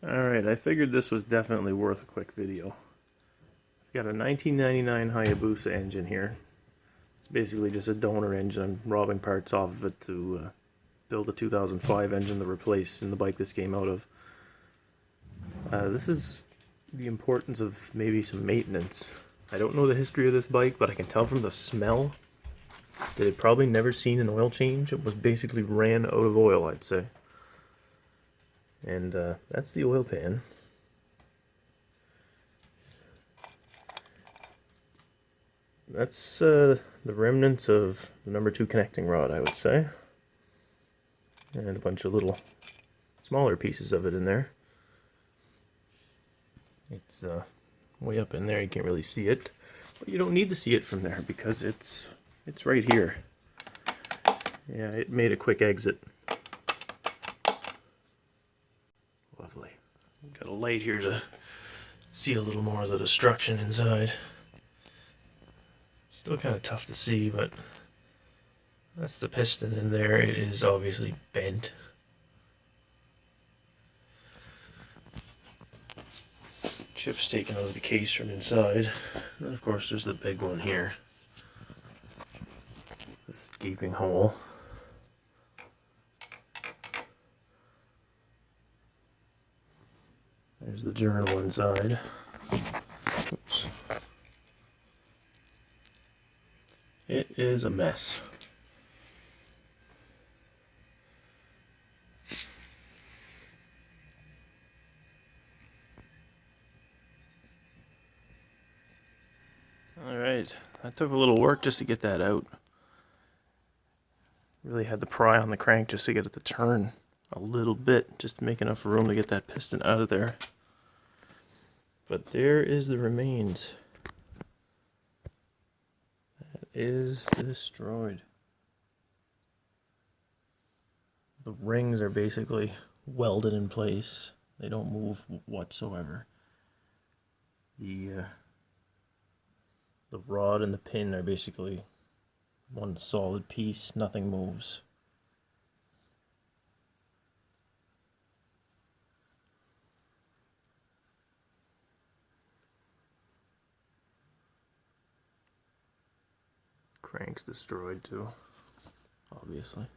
Alright, I figured this was definitely worth a quick video. I've got a 1999 Hayabusa engine here. It's basically just a donor engine. I'm robbing parts off of it to build a 2005 engine to replace in the bike this came out of. This is the importance of maybe some maintenance. I don't know the history of this bike, but I can tell from the smell that it probably never seen an oil change. It was basically ran out of oil, I'd say. And that's the oil pan. That's the remnants of the number 2 connecting rod, I would say. And a bunch of little smaller pieces of it in there. It's way up in there, you can't really see it. But you don't need to see it from there because it's right here. Yeah, it made a quick exit. Lovely. Got a light here to see a little more of the destruction inside. Still kind of tough to see, but that's the piston in there. It is obviously bent. Chips taken out of the case from inside. And of course there's the big one here. This gaping hole. There's the journal inside. Oops. It is a mess. Alright, that took a little work just to get that out. Really had to pry on the crank just to get it to turn a little bit, just to make enough room to get that piston out of there. But there is the remains. That is destroyed. The rings are basically welded in place. They don't move whatsoever. The rod and the pin are basically one solid piece. Nothing moves. Crank's destroyed too, obviously.